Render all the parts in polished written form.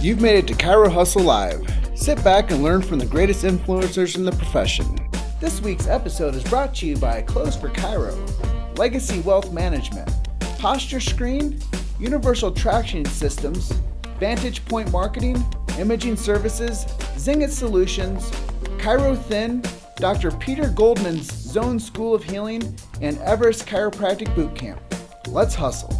You've made it to Chiro Hustle Live. Sit back and learn from the greatest influencers in the profession. This week's episode is brought to you by Clothes for Chiro, Legacy Wealth Management, Posture Screen, Universal Traction Systems, Vantage Point Marketing, Imaging Services, Zingit Solutions, Chiro Thin, Dr. Peter Goldman's Zone School of Healing, and Everest Chiropractic Bootcamp. Let's hustle.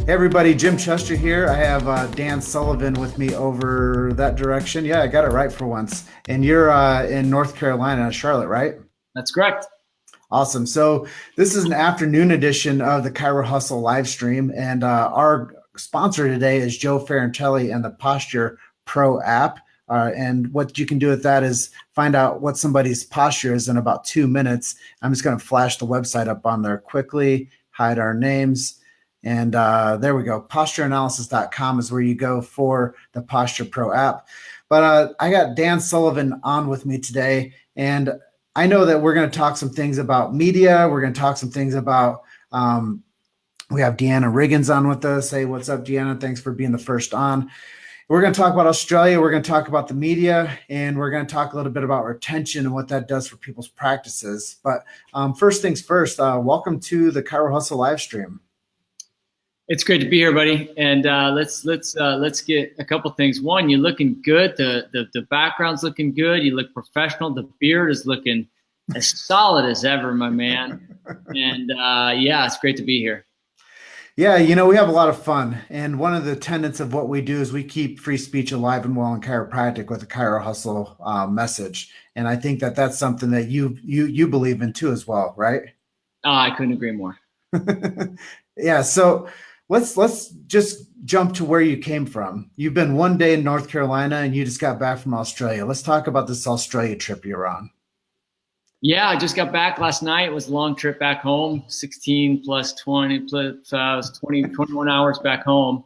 Hey everybody, Jim Chester here. I have Dan Sullivan with me over that direction. Yeah, I got it right for once. And you're in North Carolina, Charlotte, right? That's correct. Awesome. So this is an afternoon edition of the Chiro Hustle live stream. And our sponsor today is Joe Ferrantelli and the Posture Pro app. And what you can do with that is find out what somebody's posture is in about 2 minutes. I'm just going to flash the website up on there quickly, hide our names. And there we go. Postureanalysis.com is where you go for the Posture Pro app. But I got Dan Sullivan on with me today. And I know that we're going to talk some things about media. We're going to talk some things about, we have Deanna Riggins on with us. Hey, what's up, Deanna? Thanks for being the first on. We're going to talk about Australia. We're going to talk about the media. And we're going to talk a little bit about retention and what that does for people's practices. But first things first, welcome to the Chiro Hustle live stream. It's great to be here, buddy. And let's get a couple things. One, you're looking good. The background's looking good. You look professional. The beard is looking as solid as ever, my man. And yeah, it's great to be here. Yeah, you know, we have a lot of fun. And one of the tenets of what we do is we keep free speech alive and well in chiropractic with a Chiro Hustle message. And I think that that's something that you believe in too as well, right? I couldn't agree more. Yeah, so let's just jump to where you came from. You've been one day in North Carolina and you just got back from Australia. Let's talk about this Australia trip you're on. Yeah, I just got back last night. It was a long trip back home, 16 plus 20 plus 21 hours back home.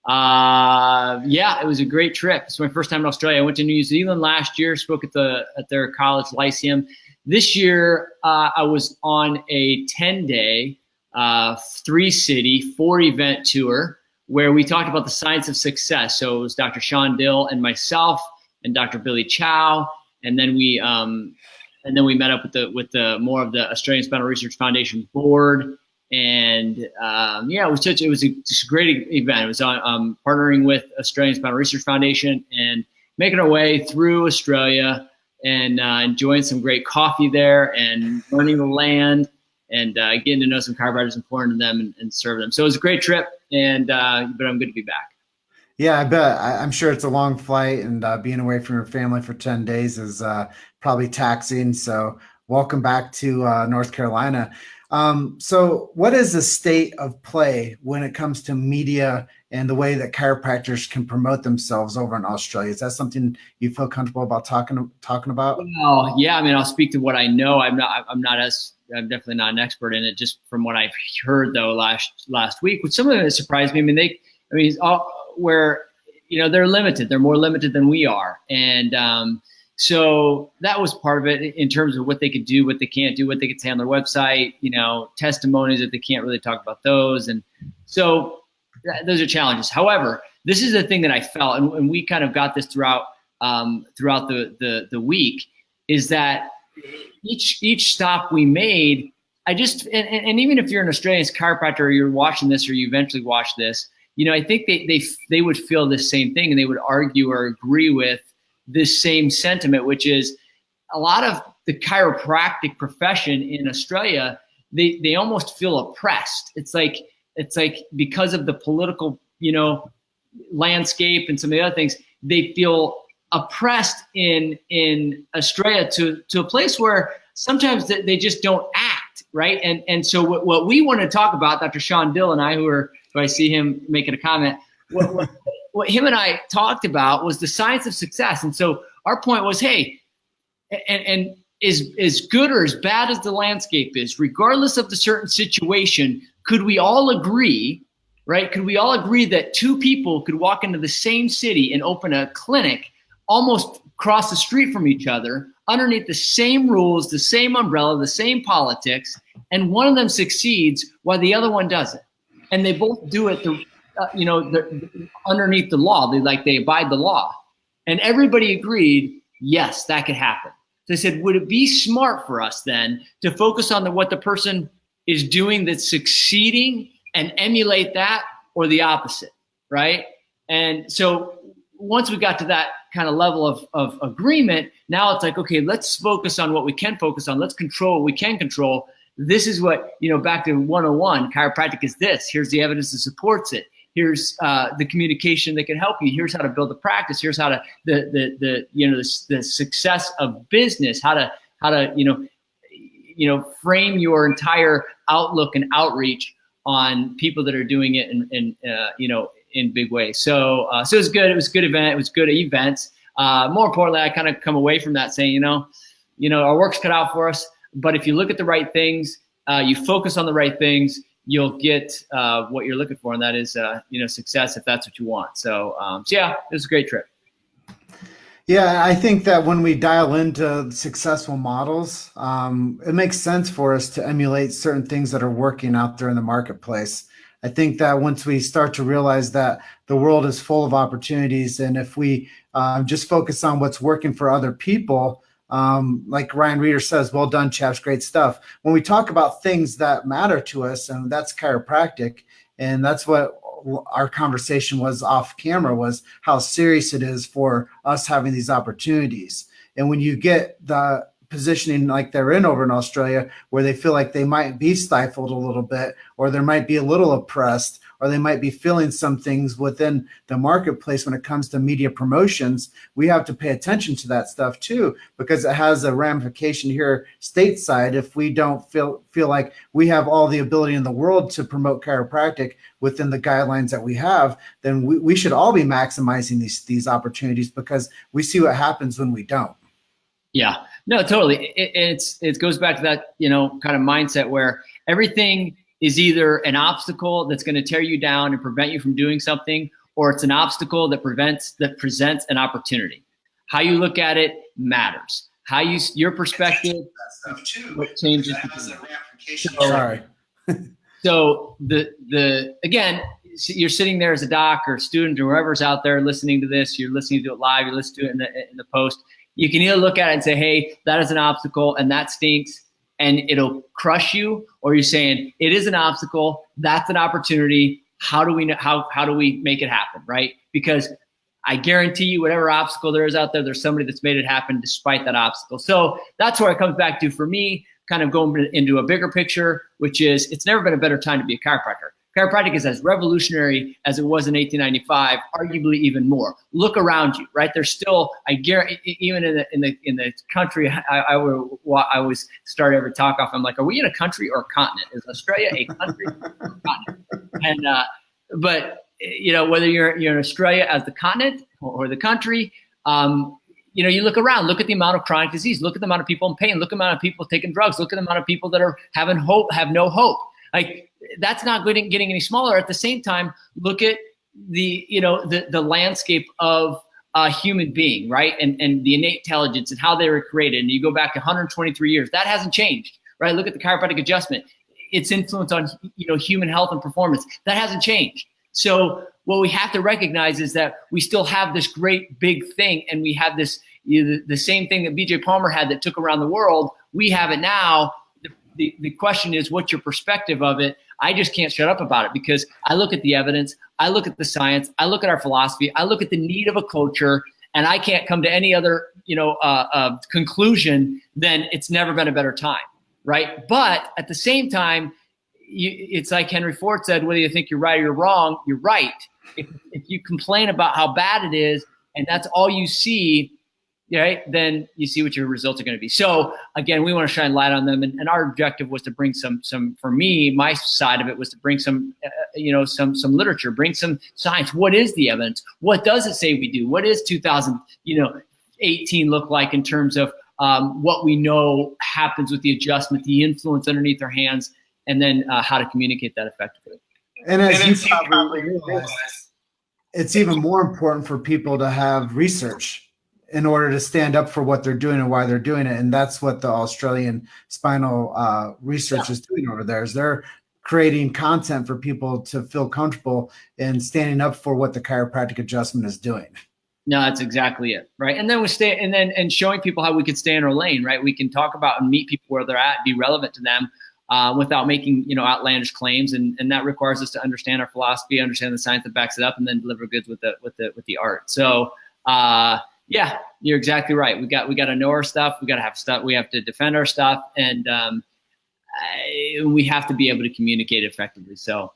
Yeah, it was a great trip. It's my first time in Australia. I went to New Zealand last year, spoke at their college lyceum. This year, I was on a 10-day, 3-city, 4-event tour where we talked about the science of success. So it was Dr. Sean Dill and myself and Dr. Billy Chow, and then we met up with the more of the Australian Spinal Research Foundation board, and yeah, it was just a great event. It was partnering with Australian Spinal Research Foundation and making our way through Australia and enjoying some great coffee there and learning the land and getting to know some chiropractors and pouring to them and serve them. So it was a great trip, and but I'm good to be back. Yeah, I bet. I'm sure it's a long flight, and being away from your family for 10 days is probably taxing. So welcome back to North Carolina. So what is the state of play when it comes to media and the way that chiropractors can promote themselves over in Australia? Is that something you feel comfortable about talking about? Oh, yeah. I mean, I'll speak to what I know. I'm definitely not an expert in it, just from what I've heard though last week, which some of it surprised me. Where, you know, they're limited. They're more limited than we are. And so that was part of it in terms of what they could do, what they can't do, what they could say on their website, you know, testimonies that they can't really talk about those. And so those are challenges. However, this is the thing that I felt, and we kind of got this throughout the week, is that each stop we made, and even if you're an Australian chiropractor or you're watching this or you eventually watch this, you know, I think they would feel the same thing, and they would argue or agree with this same sentiment, which is a lot of the chiropractic profession in Australia, they almost feel oppressed. It's like because of the political, you know, landscape and some of the other things, they feel oppressed in Australia to a place where sometimes they just don't act right. And so what we want to talk about, Dr. Sean Dill and I, who I see him making a comment, what him and I talked about was the science of success. And so our point was, hey, and as good or as bad as the landscape is, regardless of the certain situation, could we all agree, right? Could we all agree that two people could walk into the same city and open a clinic almost across the street from each other, underneath the same rules, the same umbrella, the same politics, and one of them succeeds while the other one doesn't? And they both do it underneath the law. They abide the law. And everybody agreed, yes, that could happen. So they said, would it be smart for us then to focus on what the person is doing that's succeeding and emulate that, or the opposite, right? And so once we got to that kind of level of agreement, now it's like, okay, let's focus on what we can focus on. Let's control what we can control. This is what, back to 101, chiropractic is this. Here's the evidence that supports it. Here's the communication that can help you. Here's how to build a practice. Here's how to the success of business. How to frame your entire outlook and outreach on people that are doing it in big ways. So it was good. It was a good event. It was good events. More importantly, I kind of come away from that saying, our work's cut out for us. But if you look at the right things, you focus on the right things, you'll get what you're looking for, and that is success if that's what you want. So yeah, it was a great trip. Yeah, I think that when we dial into successful models, it makes sense for us to emulate certain things that are working out there in the marketplace. I think that once we start to realize that the world is full of opportunities, and if we just focus on what's working for other people, like Ryan Reeder says, well done, chaps, great stuff. When we talk about things that matter to us, and that's chiropractic, and that's what our conversation was off camera, was how serious it is for us having these opportunities. And when you get the positioning like they're in over in Australia, where they feel like they might be stifled a little bit, or they might be a little oppressed, or they might be feeling some things within the marketplace when it comes to media promotions, we have to pay attention to that stuff too, because it has a ramification here stateside. If we don't feel like we have all the ability in the world to promote chiropractic within the guidelines that we have, then we should all be maximizing these opportunities, because we see what happens when we don't. Yeah, no, totally. It goes back to that, kind of mindset where everything is either an obstacle that's going to tear you down and prevent you from doing something, or it's an obstacle that presents an opportunity. How you look at it matters. Your perspective, what changes. Sorry. So again, you're sitting there as a doc or student or whoever's out there listening to this. You're listening to it live. You listen to it in the post. You can either look at it and say, "Hey, that is an obstacle, and that stinks," and it'll crush you, or you're saying it is an obstacle, that's an opportunity. How do we make it happen, right? Because I guarantee you, whatever obstacle there is out there, there's somebody that's made it happen despite that obstacle. So that's where it comes back to for me, kind of going into a bigger picture, which is it's never been a better time to be a chiropractor. Chiropractic is as revolutionary as it was in 1895, arguably even more. Look around you, right? There's still, I guarantee, even in the country, I always start every talk off. I'm like, are we in a country or a continent? Is Australia a country or a continent? And but whether you're in Australia as the continent or the country, you look around, look at the amount of chronic disease, look at the amount of people in pain, look at the amount of people taking drugs, look at the amount of people that are have no hope. Like, that's not getting any smaller. At the same time, look at the landscape of a human being, right? And the innate intelligence and how they were created. And you go back 123 years, that hasn't changed, right? Look at the chiropractic adjustment, its influence on human health and performance, that hasn't changed. So what we have to recognize is that we still have this great big thing, and we have this the same thing that BJ Palmer had that took around the world. We have it now. The question is, what's your perspective of it? I just can't shut up about it, because I look at the evidence, I look at the science, I look at our philosophy, I look at the need of a culture, and I can't come to any other conclusion than it's never been a better time, right? But at the same time, it's like Henry Ford said, whether you think you're right or you're wrong, you're right. If you complain about how bad it is, and that's all you see, right, then you see what your results are going to be. So again, we want to shine light on them, and our objective was to bring some. For me, my side of it was to bring some literature, bring some science. What is the evidence? What does it say we do? What is 2018 look like in terms of what we know happens with the adjustment, the influence underneath our hands, and then how to communicate that effectively. And as you probably realize, it's even more important for people to have research in order to stand up for what they're doing and why they're doing it. And that's what the Australian spinal research is doing over there, is they're creating content for people to feel comfortable in standing up for what the chiropractic adjustment is doing. No, that's exactly it, right? And then and showing people how we can stay in our lane, right? We can talk about and meet people where they're at, be relevant to them, without making outlandish claims, and that requires us to understand our philosophy, understand the science that backs it up, and then deliver goods with the art. So yeah, you're exactly right. We got to know our stuff. We got to have stuff. We have to defend our stuff, and we have to be able to communicate effectively. So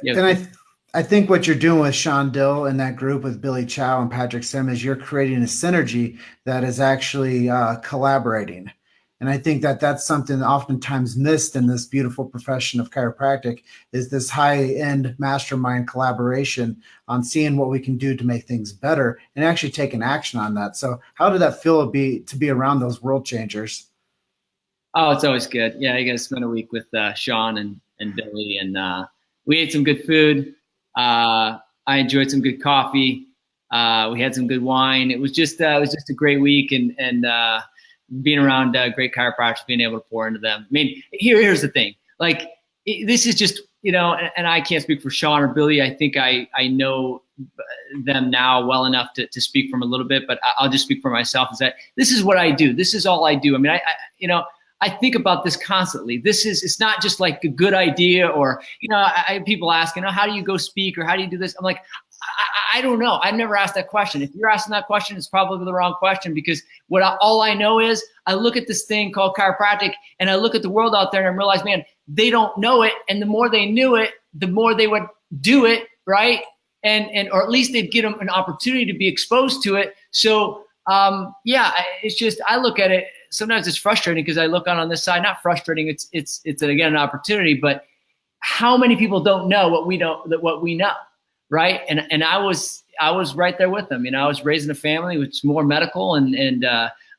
yeah. And I think what you're doing with Sean Dill and that group with Billy Chow and Patrick Sim is you're creating a synergy that is actually collaborating. And I think that that's something oftentimes missed in this beautiful profession of chiropractic, is this high-end mastermind collaboration on seeing what we can do to make things better and actually taking action on that. So how did that feel to be around those world changers? Oh, it's always good. Yeah, I got to spend a week with Sean and Billy, and we ate some good food. I enjoyed some good coffee. We had some good wine. It was just a great week, and being around great chiropractors, being able to pour into them. I mean, here's the thing. Like, this is just, and I can't speak for Sean or Billy. I think I know them now well enough to speak from a little bit, but I'll just speak for myself, is that this is what I do. This is all I do. I mean, I think about this constantly. It's not just like a good idea, or, people ask, how do you go speak, or how do you do this? I'm like, I don't know. I've never asked that question. If you're asking that question, it's probably the wrong question, because all I know is I look at this thing called chiropractic, and I look at the world out there, and I realize, man, they don't know it. And the more they knew it, the more they would do it. Right. Or at least they'd get them an opportunity to be exposed to it. So, yeah, it's just, I look at it. Sometimes it's frustrating because I look on this side, not frustrating. It's again, an opportunity, but how many people don't know what we know. Right. And I was right there with them. I was raised in a family which is more medical, and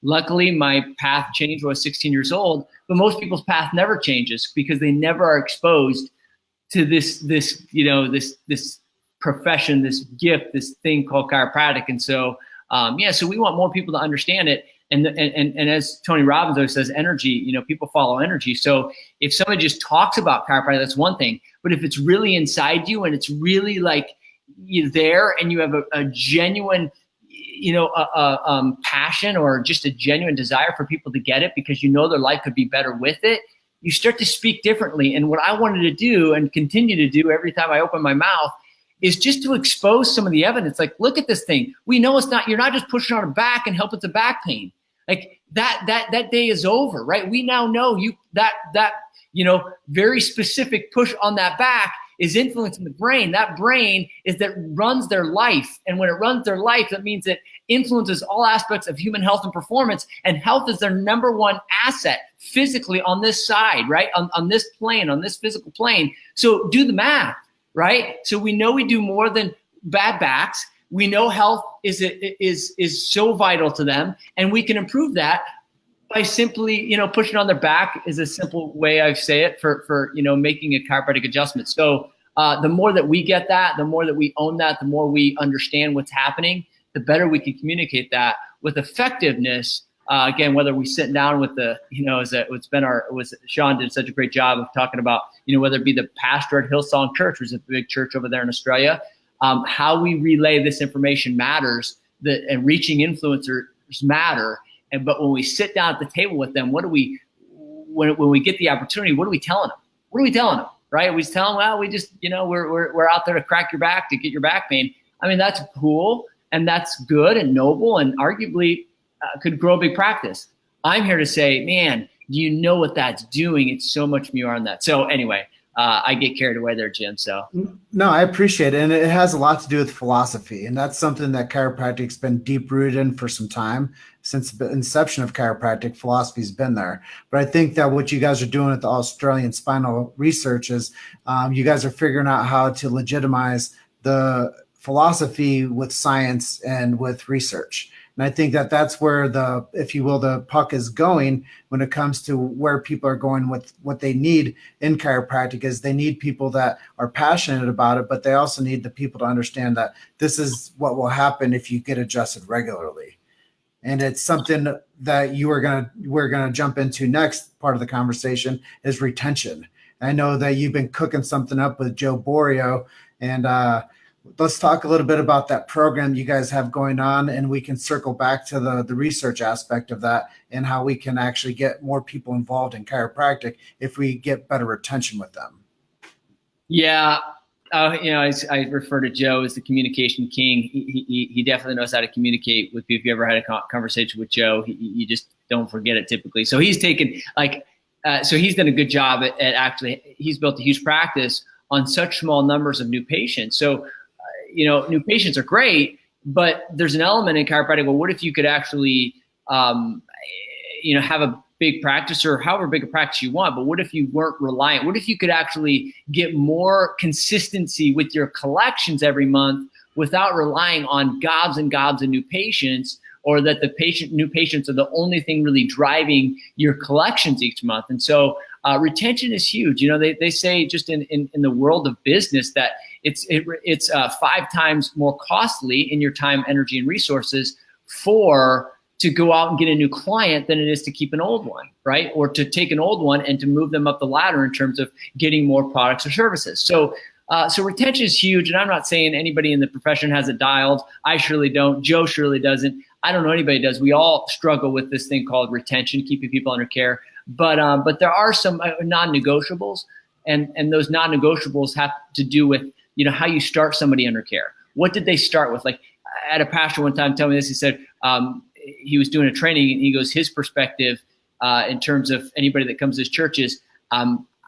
luckily my path changed when I was 16 years old, but most people's path never changes because they never are exposed to this profession, this gift, this thing called chiropractic. And so, so we want more people to understand it. And as Tony Robbins always says, energy, people follow energy. So if somebody just talks about chiropractic, that's one thing. But if it's really inside you, and it's really like you're there, and you have a genuine, passion, or just a genuine desire for people to get it because their life could be better with it, you start to speak differently. And what I wanted to do and continue to do every time I open my mouth is just to expose some of the evidence. Like, look at this thing. We know you're not just pushing on a back and helping the back pain. Like that day is over, right? We now know that very specific push on that back is influencing the brain. That brain is that runs their life. And when it runs their life, that means it influences all aspects of human health and performance. And health is their number one asset physically on this side, right? On this plane, on this physical plane. So do the math, right? So we know we do more than bad backs. We know health is so vital to them, and we can improve that by simply, pushing on their back is a simple way I say it for making a chiropractic adjustment. So the more that we get that, the more that we own that, the more we understand what's happening, the better we can communicate that with effectiveness. Again, whether we sit down with Sean did such a great job of talking about, whether it be the pastor at Hillsong Church, which is a big church over there in Australia, how we relay this information matters, and reaching influencers matter. But when we sit down at the table with them, when we get the opportunity, what are we telling them? What are we telling them? Right? We tell them, well, we just, we're out there to crack your back, to get your back pain. I mean, that's cool, and that's good and noble, and arguably could grow a big practice. I'm here to say, man, do you know what that's doing? It's so much more on that. So anyway, I get carried away there, Jim. So no, I appreciate it. And it has a lot to do with philosophy. And that's something that chiropractic's been deep rooted in for some time. Since the inception of chiropractic, philosophy's been there. But I think that what you guys are doing at the Australian Spinal Research is you guys are figuring out how to legitimize the philosophy with science and with research. And I think that that's where the puck is going when it comes to where people are going with what they need in chiropractic. Is they need people that are passionate about it, but they also need the people to understand that this is what will happen if you get adjusted regularly. And it's something that we're going to jump into next part of the conversation is retention. I know that you've been cooking something up with Joe Borio, and let's talk a little bit about that program you guys have going on, and we can circle back to the research aspect of that and how we can actually get more people involved in chiropractic if we get better retention with them. Yeah. I refer to Joe as the communication king. He definitely knows how to communicate with people. If you ever had a conversation with Joe, you just don't forget it typically. So he's taken so he's done a good job at actually, he's built a huge practice on such small numbers of new patients. So, new patients are great, but there's an element in chiropractic. Well, what if you could actually, have a big practice, or however big a practice you want, but what if you weren't reliant? What if you could actually get more consistency with your collections every month without relying on gobs and gobs of new patients, or that new patients are the only thing really driving your collections each month? And so retention is huge. They say just in the world of business that it's 5 times more costly in your time, energy, and resources to go out and get a new client than it is to keep an old one, right? Or to take an old one and to move them up the ladder in terms of getting more products or services. So retention is huge, and I'm not saying anybody in the profession has it dialed. I surely don't. Joe surely doesn't. I don't know anybody does. We all struggle with this thing called retention, keeping people under care. But there are some non-negotiables, and those non-negotiables have to do with how you start somebody under care. What did they start with? Like, I had a pastor one time tell me this. He said he was doing a training, and he goes, his perspective in terms of anybody that comes to his church is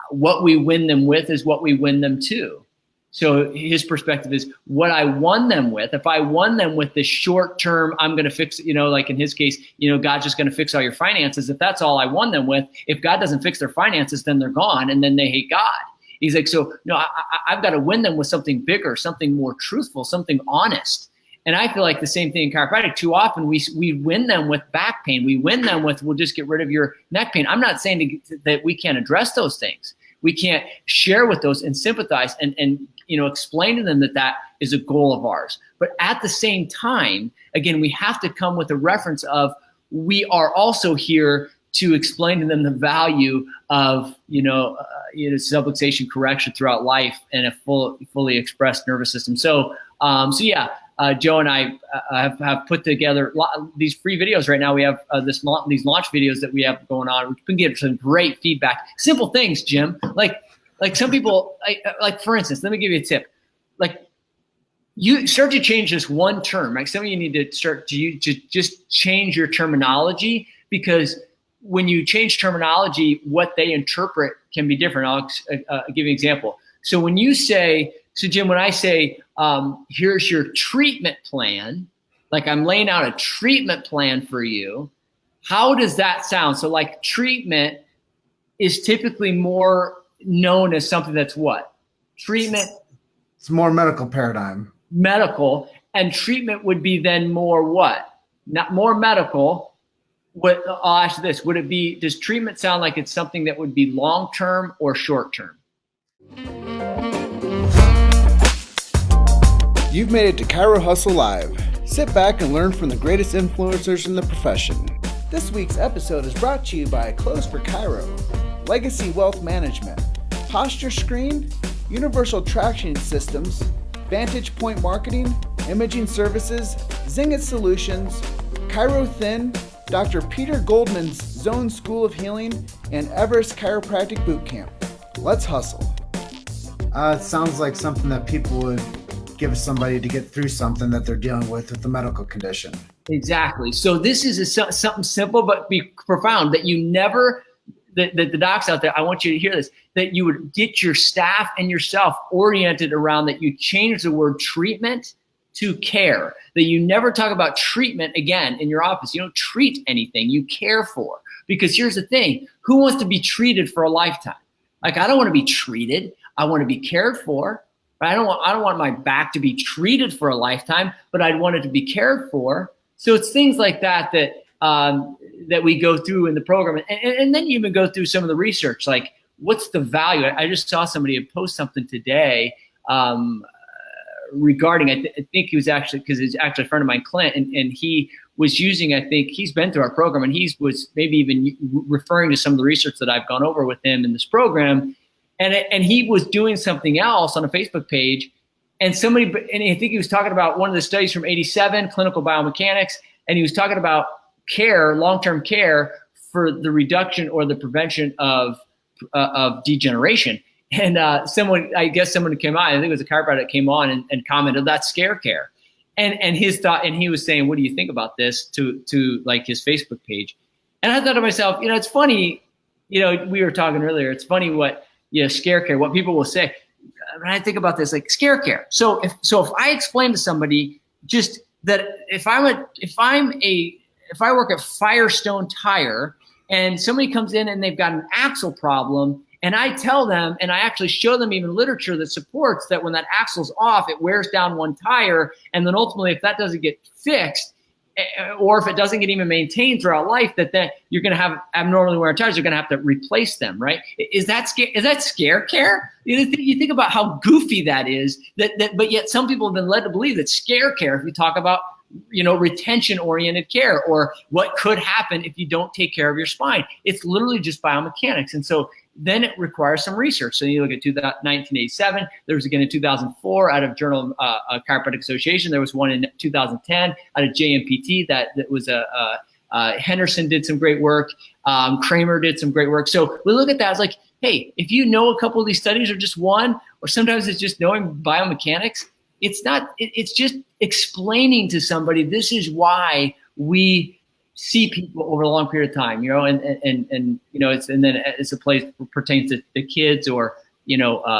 what we win them with is what we win them to. So his perspective is what I won them with. If I won them with the short term, I'm going to fix, like in his case, God's just going to fix all your finances. If that's all I won them with, if God doesn't fix their finances, then they're gone, and then they hate God. He's like, so no, I've got to win them with something bigger, something more truthful, something honest. And I feel like the same thing in chiropractic. Too often we win them with back pain. We win them with, we'll just get rid of your neck pain. I'm not saying that we can't address those things. We can't share with those and sympathize and explain to them that is a goal of ours. But at the same time, again, we have to come with a reference of we are also here to explain to them the value of subluxation correction throughout life and a fully expressed nervous system. So yeah. Joe and I have put together these free videos right now. We have these launch videos that we have going on. We can get some great feedback. Simple things, Jim. Like some people, like for instance, let me give you a tip. Like you start to change this one term. Like some of you need to start to just change your terminology, because when you change terminology, what they interpret can be different. I'll give you an example. So when you say, Jim, when I say, here's your treatment plan, like I'm laying out a treatment plan for you, how does that sound? So like treatment is typically more known as something that's what? Treatment. It's more medical paradigm. Medical. And treatment would be then more what? Not more medical. I'll ask you this. Does treatment sound like it's something that would be long-term or short-term? You've made it to Chiro Hustle Live. Sit back and learn from the greatest influencers in the profession. This week's episode is brought to you by Clothes for Chiro, Legacy Wealth Management, Posture Screen, Universal Traction Systems, Vantage Point Marketing, Imaging Services, Zingit Solutions, Chiro Thin, Dr. Peter Goldman's Zone School of Healing, and Everest Chiropractic Bootcamp. Let's hustle. It sounds like something that people would give somebody to get through something that they're dealing with a medical condition. Exactly. So this is something simple but be profound that you never, that the docs out there, I want you to hear this, that you would get your staff and yourself oriented around that you change the word treatment to care, that you never talk about treatment again in your office. You don't treat anything, you care for. Because here's the thing, who wants to be treated for a lifetime? Like, I don't want to be treated, I want to be cared for. I don't want my back to be treated for a lifetime, but I'd want it to be cared for. So it's things like that we go through in the program. And then you even go through some of the research, like what's the value? I just saw somebody post something today regarding, I think he was actually, because it's actually a friend of mine, Clint, and he was using, I think he's been through our program, and he was maybe even referring to some of the research that I've gone over with him in this program. and he was doing something else on a Facebook page, and I think he was talking about one of the studies from '87, clinical biomechanics, and he was talking about care, long-term care for the reduction or the prevention of degeneration. And someone came on, I think it was a chiropractor that came on and commented, that's scare care. And his thought, and he was saying, what do you think about this to like his Facebook page? And I thought to myself, it's funny, we were talking earlier, it's funny what, scare care, what people will say. When I think about this, like scare care. So if I explain to somebody just that if I work at Firestone Tire and somebody comes in and they've got an axle problem, and I tell them, and I actually show them even literature that supports that when that axle's off, it wears down one tire, and then ultimately if that doesn't get fixed, or if it doesn't get even maintained throughout life, that then you're going to have abnormally wear tires. You're going to have to replace them, right? Is that scare care? You think about how goofy that is. But yet some people have been led to believe that scare care, if we talk about retention-oriented care, or what could happen if you don't take care of your spine, it's literally just biomechanics. And so then it requires some research. So you look at 1987, there was again in 2004 out of Journal of Chiropractic Association. There was one in 2010 out of JMPT that was Henderson did some great work. Kramer did some great work. So we look at that as like, hey, if you know a couple of these studies or just one, or sometimes it's just knowing biomechanics, it's just explaining to somebody, this is why we see people over a long period of time, it's a place that pertains to the kids or,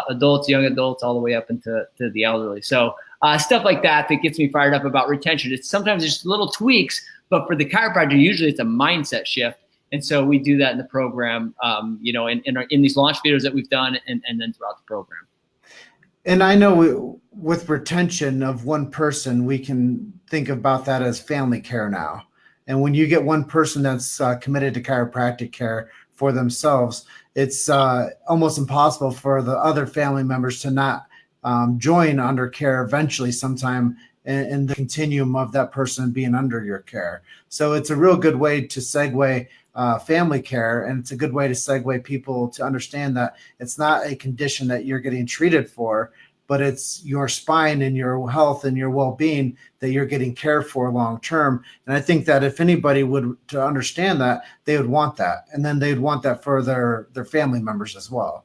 adults, young adults, all the way up into the elderly. So stuff like that gets me fired up about retention. It's sometimes just little tweaks, but for the chiropractor, usually it's a mindset shift. And so we do that in the program, in these launch videos that we've done and then throughout the program. And I know with retention of one person, we can think about that as family care now. And when you get one person that's committed to chiropractic care for themselves, it's almost impossible for the other family members to not join under care eventually sometime in the continuum of that person being under your care. So it's a real good way to segue family care, and it's a good way to segue people to understand that it's not a condition that you're getting treated for, but it's your spine and your health and your well-being that you're getting cared for long-term. And I think that if anybody would to understand that, they would want that. And then they'd want that for their family members as well.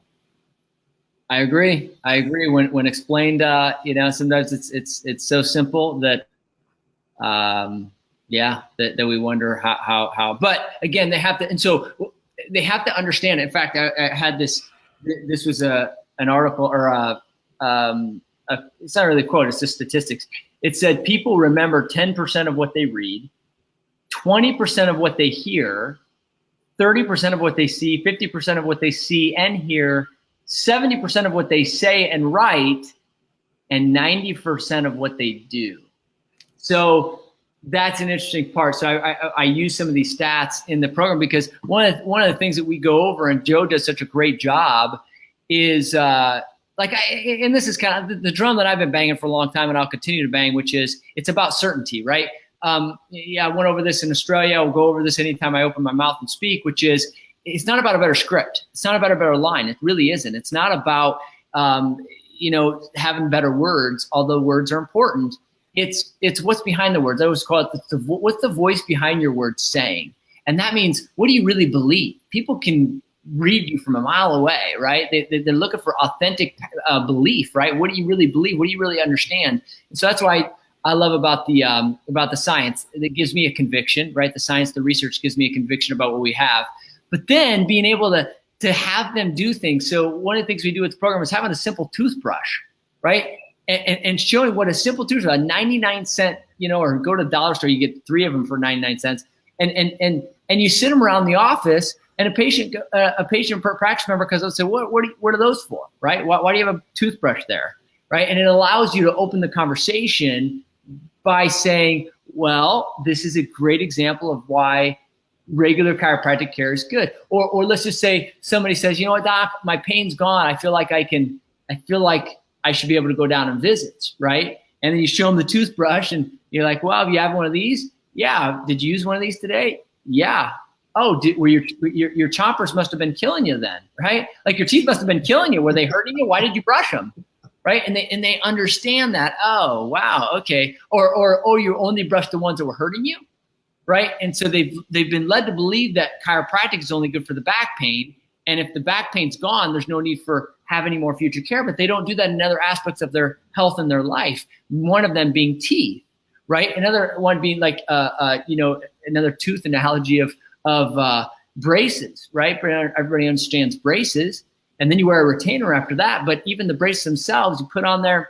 I agree. When explained, sometimes it's so simple that, that we wonder how, but again, they have to, and so they have to understand. In fact, I had this was an article or it's not really a quote, it's just statistics. It said people remember 10% of what they read, 20% of what they hear, 30% of what they see, 50% of what they see and hear, 70% of what they say and write, and 90% of what they do. So that's an interesting part. So I use some of these stats in the program because one of the things that we go over, and Joe does such a great job, is and this is kind of the drum that I've been banging for a long time, and I'll continue to bang, which is it's about certainty, right? I went over this in Australia. I'll go over this anytime I open my mouth and speak, which is it's not about a better script. It's not about a better line. It really isn't. It's not about having better words, although words are important. It's what's behind the words. I always call it what's the voice behind your words saying, and that means what do you really believe? People can read you from a mile away, right? They're looking for authentic belief, right? What do you really believe? What do you really understand? And so that's why I love about the science. It gives me a conviction, right? The science, the research gives me a conviction about what we have. But then being able to have them do things. So one of the things we do with the program is having a simple toothbrush, right? And showing what a simple toothbrush, a 99-cent, or go to the dollar store, you get 3 of them for 99 cents. And you sit them around the office, and a patient per practice member, because they'll say, what are those for, right? Why do you have a toothbrush there, right? And it allows you to open the conversation by saying, well, this is a great example of why regular chiropractic care is good. Or let's just say somebody says, you know what, doc, my pain's gone. I feel like I should be able to go down and visit, right? And then you show them the toothbrush and you're like, well, do you have one of these? Yeah. Did you use one of these today? Yeah. oh, were your chompers must have been killing you then, right? Like your teeth must have been killing you. Were they hurting you? Why did you brush them? Right? And they understand that. Oh, wow, okay. Or oh, you only brushed the ones that were hurting you, right? And so they've been led to believe that chiropractic is only good for the back pain. And if the back pain's gone, there's no need for have any more future care. But they don't do that in other aspects of their health and their life. One of them being teeth, right? Another one being like another tooth analogy of braces, right? Everybody understands braces, and then you wear a retainer after that. But even the braces themselves, you put on there,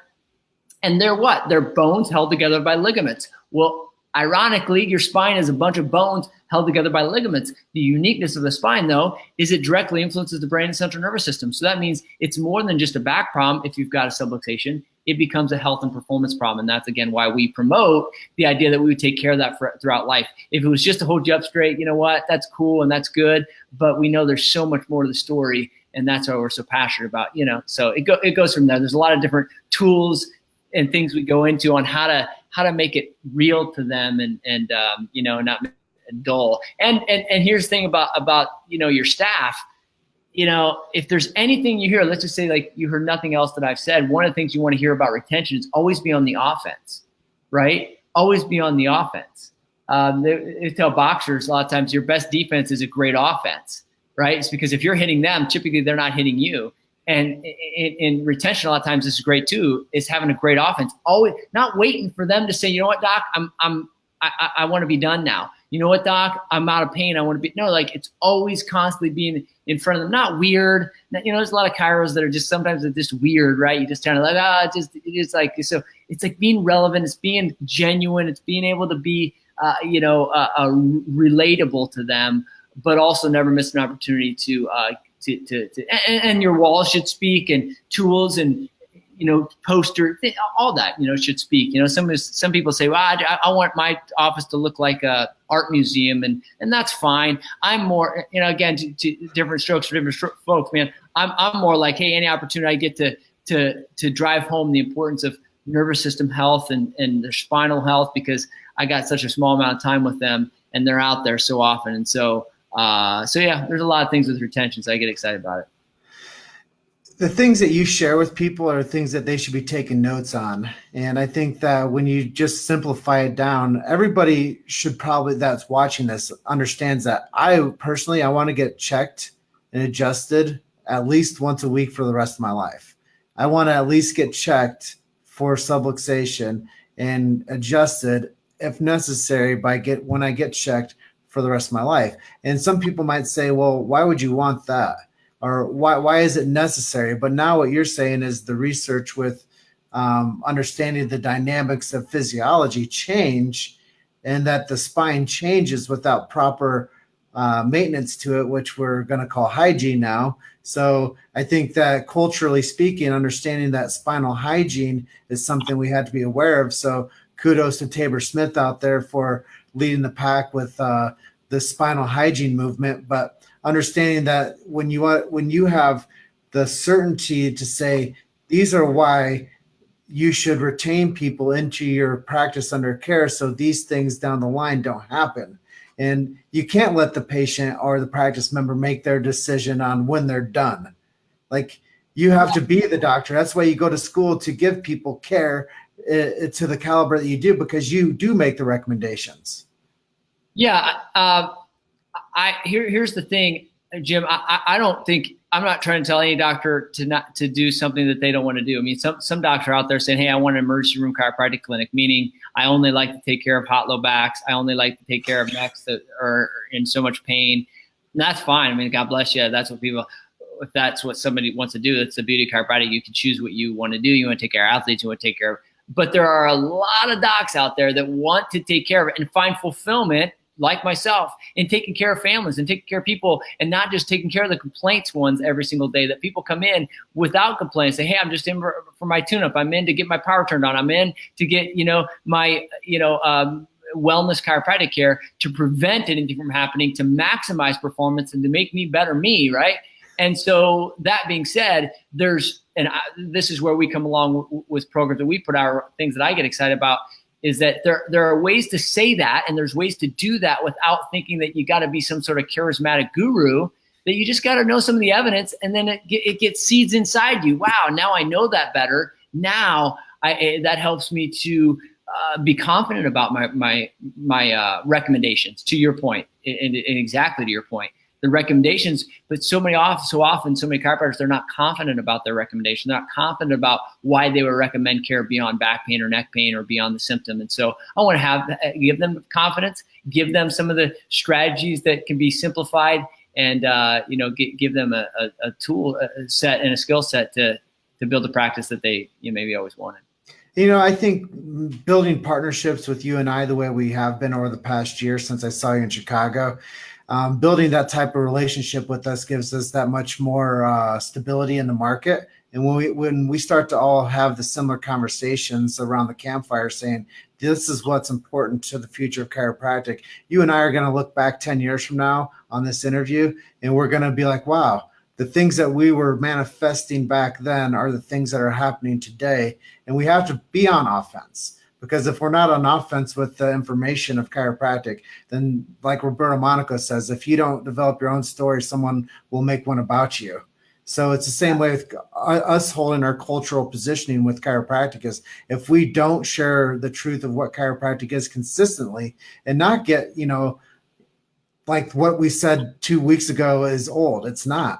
and they're what? They're bones held together by ligaments. Well, ironically, your spine is a bunch of bones held together by ligaments. The uniqueness of the spine, though, is it directly influences the brain and central nervous system. So that means it's more than just a back problem. If you've got a subluxation, it becomes a health and performance problem. And that's, again, why we promote the idea that we would take care of that throughout life. If it was just to hold you up straight, you know what? That's cool and that's good. But we know there's so much more to the story. And that's why we're so passionate about, So it goes from there. There's a lot of different tools and things we go into on how to make it real to them and not dull. And here's the thing about your staff. If there's anything you hear, let's just say like you heard nothing else that I've said, one of the things you want to hear about retention is always be on the offense, right? Always be on the offense. They tell boxers a lot of times your best defense is a great offense, right? It's because if you're hitting them, typically they're not hitting you. And in retention, a lot of times this is great too, is having a great offense. Always not waiting for them to say, you know what, doc, I want to be done now. You know what, doc, I'm out of pain. I want to be, no, like it's always constantly being in front of them. Not weird. There's a lot of chiros that are just, sometimes they're just weird, right? You just kind of like, it's like, so it's like being relevant. It's being genuine. It's being able to be, relatable to them, but also never miss an opportunity to your walls should speak, and tools and poster, all that should speak. Some people say, well, I want my office to look like a art museum, and that's fine. I'm more, again, to different strokes for different folks, man. I'm more like, hey, any opportunity I get to drive home the importance of nervous system health and their spinal health, because I got such a small amount of time with them, and they're out there so often, and so yeah, there's a lot of things with retention, so I get excited about it. The things that you share with people are things that they should be taking notes on. And I think that when you just simplify it down, everybody should probably, that's watching this, understands that I want to get checked and adjusted at least once a week for the rest of my life. I want to at least get checked for subluxation and adjusted if necessary when I get checked for the rest of my life. And some people might say, well, why would you want that? Or why is it necessary? But now what you're saying is the research with understanding the dynamics of physiology change, and that the spine changes without proper maintenance to it, which we're going to call hygiene now. So I think that culturally speaking, understanding that spinal hygiene is something we had to be aware of. So kudos to Tabor Smith out there for leading the pack with the spinal hygiene movement. But understanding that when you have the certainty to say, these are why you should retain people into your practice under care, so these things down the line don't happen. And you can't let the patient or the practice member make their decision on when they're done. Like, you have to be the doctor. That's why you go to school, to give people care to the caliber that you do, because you do make the recommendations. Yeah. Here's the thing, Jim. I don't think, I'm not trying to tell any doctor to do something that they don't want to do. I mean, some doctors are out there saying, hey, I want an emergency room chiropractic clinic, meaning I only like to take care of hot low backs. I only like to take care of necks that are in so much pain. And that's fine. I mean, God bless you. That's what people, if that's what somebody wants to do, that's the beauty of chiropractic. You can choose what you want to do. You want to take care of athletes, you want to take care of, but there are a lot of docs out there that want to take care of it and find fulfillment, like myself, in taking care of families and taking care of people, and not just taking care of the complaints ones every single day, that people come in without complaints, say, hey, I'm just in for my tune-up. I'm in to get my power turned on. I'm in to get, my, wellness chiropractic care, to prevent anything from happening, to maximize performance, and to make me better me, right? And so that being said, this is where we come along with programs that we put out, things that I get excited about. is that there are ways to say that, and there's ways to do that without thinking that you got to be some sort of charismatic guru, that you just got to know some of the evidence, and then it gets seeds inside you. Wow, now I know that better. Now that helps me to be confident about my recommendations, to your point, and exactly to your point. The recommendations, but so often, so many chiropractors, they're not confident about their recommendation. They're not confident about why they would recommend care beyond back pain or neck pain or beyond the symptom. And so I want to give them confidence, give them some of the strategies that can be simplified, and give them a tool set and a skill set to build a practice that they maybe always wanted. I think building partnerships with you and I, the way we have been over the past year since I saw you in Chicago, building that type of relationship with us gives us that much more stability in the market. And when we start to all have the similar conversations around the campfire saying, this is what's important to the future of chiropractic, you and I are going to look back 10 years from now on this interview, and we're going to be like, wow, the things that we were manifesting back then are the things that are happening today. And we have to be on offense, because if we're not on offense with the information of chiropractic, then like Roberto Monaco says, if you don't develop your own story, someone will make one about you. So it's the same way with us holding our cultural positioning with chiropractic. Is if we don't share the truth of what chiropractic is consistently, and not get, like what we said 2 weeks ago is old. It's not.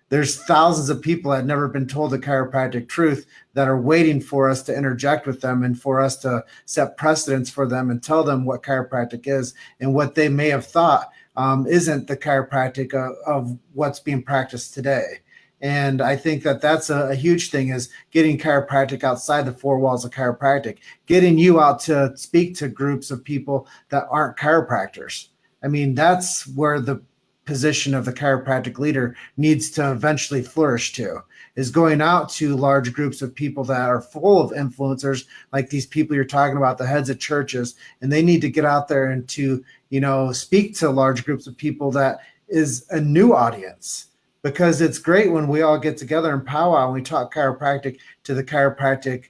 There's thousands of people that have never been told the chiropractic truth that are waiting for us to interject with them and for us to set precedents for them and tell them what chiropractic is and what they may have thought isn't the chiropractic of what's being practiced today. And I think that that's a huge thing, is getting chiropractic outside the four walls of chiropractic, getting you out to speak to groups of people that aren't chiropractors. I mean, that's where the position of the chiropractic leader needs to eventually flourish to, is going out to large groups of people that are full of influencers, like these people you're talking about, the heads of churches, and they need to get out there and to, speak to large groups of people that is a new audience. Because it's great when we all get together and powwow and we talk chiropractic to the chiropractic,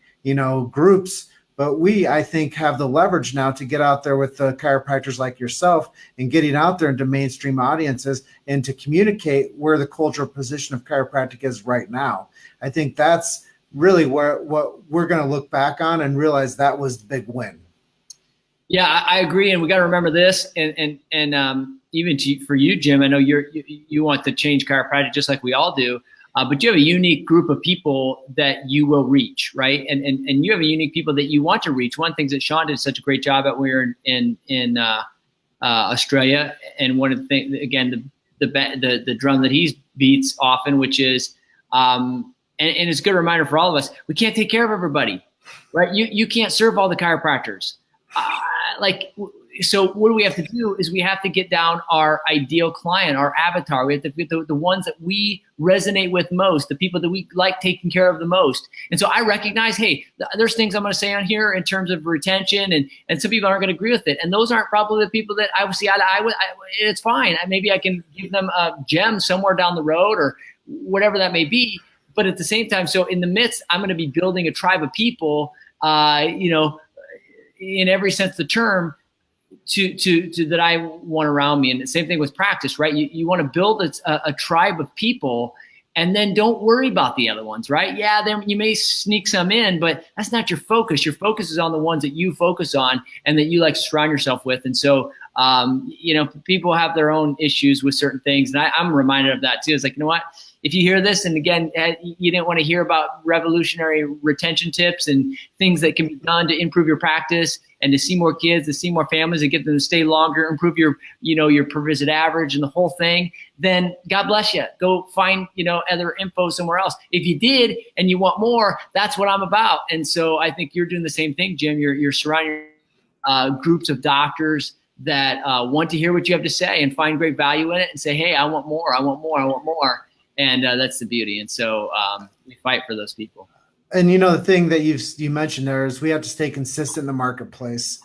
groups. But we, I think, have the leverage now to get out there with the chiropractors like yourself and getting out there into mainstream audiences and to communicate where the cultural position of chiropractic is right now. I think that's really what we're going to look back on and realize that was the big win. Yeah, I agree. And we got to remember this. And even for you, Jim, I know you want to change chiropractic just like we all do. But you have a unique group of people that you will reach, right? And you have a unique people that you want to reach. One thing that Sean did such a great job at when we were in Australia, and one of the things, again, the drum that he beats often, which is, and it's a good reminder for all of us, we can't take care of everybody, right? You can't serve all the chiropractors. So what do we have to do is we have to get down our ideal client, our avatar. We have to get the ones that we resonate with most, the people that we like taking care of the most. And so I recognize, hey, there's things I'm going to say on here in terms of retention, and some people aren't going to agree with it. And those aren't probably the people that I would see eye to eye with. It's fine. Maybe I can give them a gem somewhere down the road or whatever that may be. But at the same time, so in the midst, I'm going to be building a tribe of people, in every sense of the term, to that I want around me. And the same thing with practice, right? You want to build a tribe of people, and then don't worry about the other ones, right? Yeah, then you may sneak some in, but that's not your focus. Your focus is on the ones that you focus on and that you like to surround yourself with. And so, people have their own issues with certain things. And I'm reminded of that too. It's like, you know what? If you hear this, and again, you didn't want to hear about revolutionary retention tips and things that can be done to improve your practice and to see more kids, to see more families, and get them to stay longer, improve your per visit average and the whole thing, then God bless you. Go find, other info somewhere else. If you did and you want more, that's what I'm about. And so I think you're doing the same thing, Jim. You're surrounding groups of doctors that want to hear what you have to say and find great value in it and say, hey, I want more, I want more, I want more. And that's the beauty. And so we fight for those people. And the thing that you mentioned there is we have to stay consistent in the marketplace.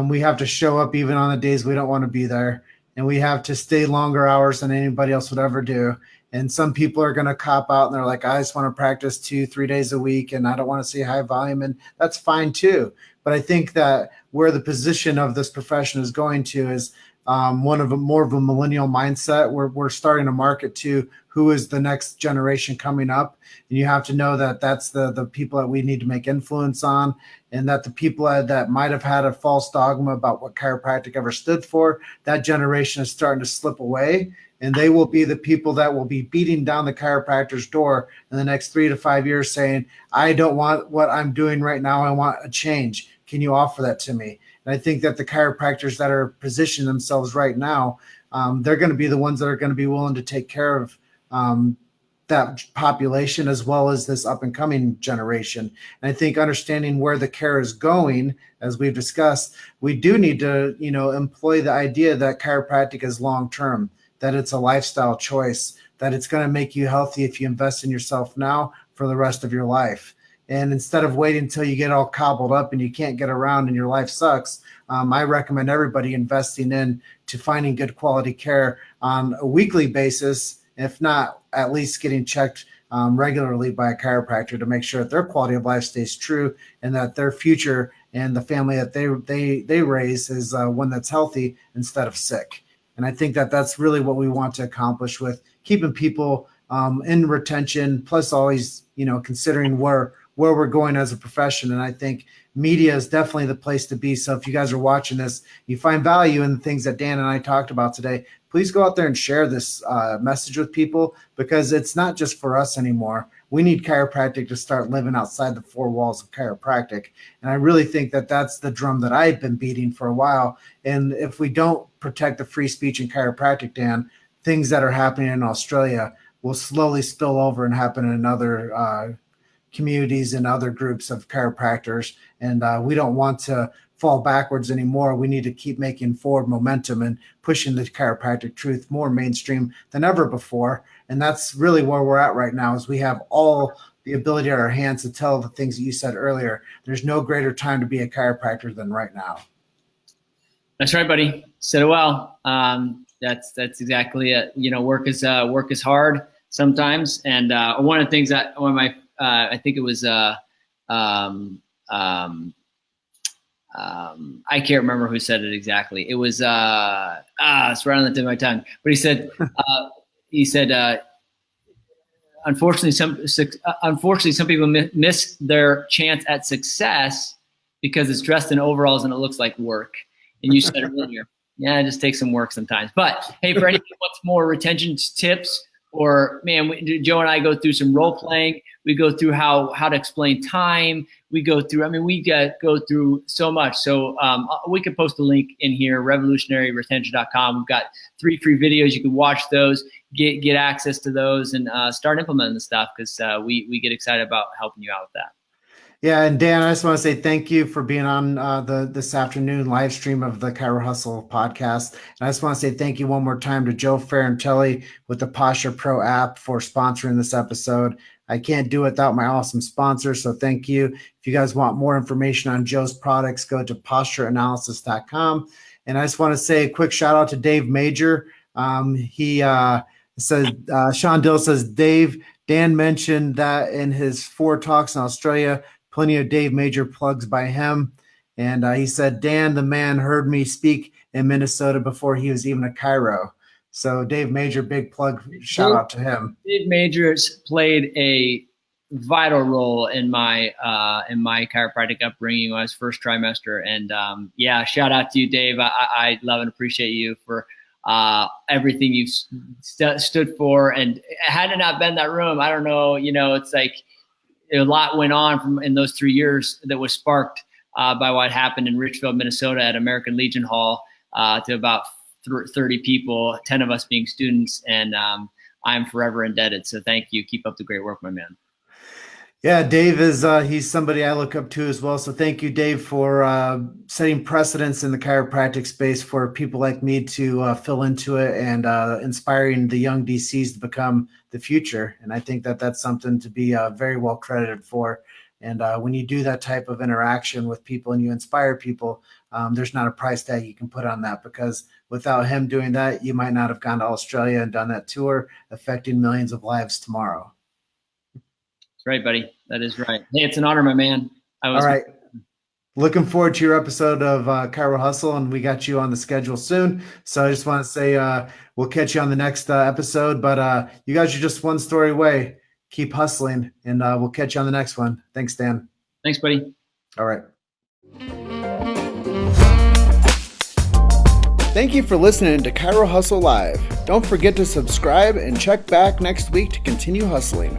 We have to show up even on the days we don't want to be there, and we have to stay longer hours than anybody else would ever do. And some people are going to cop out and they're like, I just want to practice 2-3 days a week and I don't want to see high volume. And that's fine too. But I think that where the position of this profession is going to is more of a millennial mindset. We're starting to market to who is the next generation coming up. And you have to know that that's the people that we need to make influence on, and that the people that might have had a false dogma about what chiropractic ever stood for, that generation is starting to slip away. And they will be the people that will be beating down the chiropractor's door in the next 3 to 5 years saying, I don't want what I'm doing right now. I want a change. Can you offer that to me? And I think that the chiropractors that are positioning themselves right now, they're going to be the ones that are going to be willing to take care of that population as well as this up and coming generation. And I think understanding where the care is going, as we've discussed, we do need to, employ the idea that chiropractic is long-term, that it's a lifestyle choice, that it's going to make you healthy if you invest in yourself now for the rest of your life. And instead of waiting until you get all cobbled up and you can't get around and your life sucks, I recommend everybody investing in to finding good quality care on a weekly basis, if not at least getting checked regularly by a chiropractor to make sure that their quality of life stays true and that their future and the family that they raise is one that's healthy instead of sick. And I think that that's really what we want to accomplish with keeping people in retention, plus always, considering where we're going as a profession. And I think media is definitely the place to be. So if you guys are watching this, you find value in the things that Dan and I talked about today, please go out there and share this message with people, because it's not just for us anymore. We need chiropractic to start living outside the four walls of chiropractic. And I really think that that's the drum that I've been beating for a while. And if we don't protect the free speech in chiropractic, Dan, things that are happening in Australia will slowly spill over and happen in other communities and other groups of chiropractors. And we don't want to fall backwards anymore. We need to keep making forward momentum and pushing the chiropractic truth more mainstream than ever before. And that's really where we're at right now, is we have all the ability at our hands to tell the things that you said earlier. There's no greater time to be a chiropractor than right now. That's right, buddy. Said it well. That's exactly it. Work is hard sometimes. And one of the things that one of my I think it was I can't remember who said it exactly. It was it's right on the tip of my tongue. But he said unfortunately some people miss their chance at success because it's dressed in overalls and it looks like work. And you said it earlier. Yeah, it just takes some work sometimes. But hey, for anyone who wants more retention tips, or Joe and I go through some role playing. We go through how to explain time. We go through, go through so much. So we can post a link in here, revolutionaryretention.com. We've got 3 free videos. You can watch those, get access to those, and start implementing the stuff, because we get excited about helping you out with that. Yeah, and Dan, I just want to say thank you for being on this afternoon live stream of the Chiro Hustle podcast. And I just want to say thank you one more time to Joe Ferrantelli with the Posture Pro app for sponsoring this episode. I can't do it without my awesome sponsor, so thank you. If you guys want more information on Joe's products, go to postureanalysis.com. And I just want to say a quick shout out to Dave Major. He says, Sean Dill says, Dan mentioned that in his 4 talks in Australia. Plenty of Dave Major plugs by him. And he said, Dan, the man, heard me speak in Minnesota before he was even a chiro. So Dave Major, big plug, shout out to him. Dave Major's played a vital role in my chiropractic upbringing when I was first trimester. And shout out to you, Dave. I love and appreciate you for everything you've stood for. And had it not been that room, I don't know, it's like, a lot went on in those 3 years that was sparked by what happened in Richfield, Minnesota at American Legion Hall to about 30 people, 10 of us being students. And I'm forever indebted. So thank you. Keep up the great work, my man. Yeah, Dave is he's somebody I look up to as well. So thank you, Dave, for setting precedents in the chiropractic space for people like me to fill into it, and inspiring the young DCs to become the future. And I think that that's something to be very well credited for. And when you do that type of interaction with people and you inspire people, there's not a price tag you can put on that, because without him doing that, you might not have gone to Australia and done that tour, affecting millions of lives tomorrow. That's right, buddy. That is right. Hey, it's an honor, my man. All right. Looking forward to your episode of Chiro Hustle, and we got you on the schedule soon. So I just want to say we'll catch you on the next episode, but you guys are just one story away. Keep hustling, and we'll catch you on the next one. Thanks, Dan. Thanks, buddy. All right. Thank you for listening to Chiro Hustle Live. Don't forget to subscribe and check back next week to continue hustling.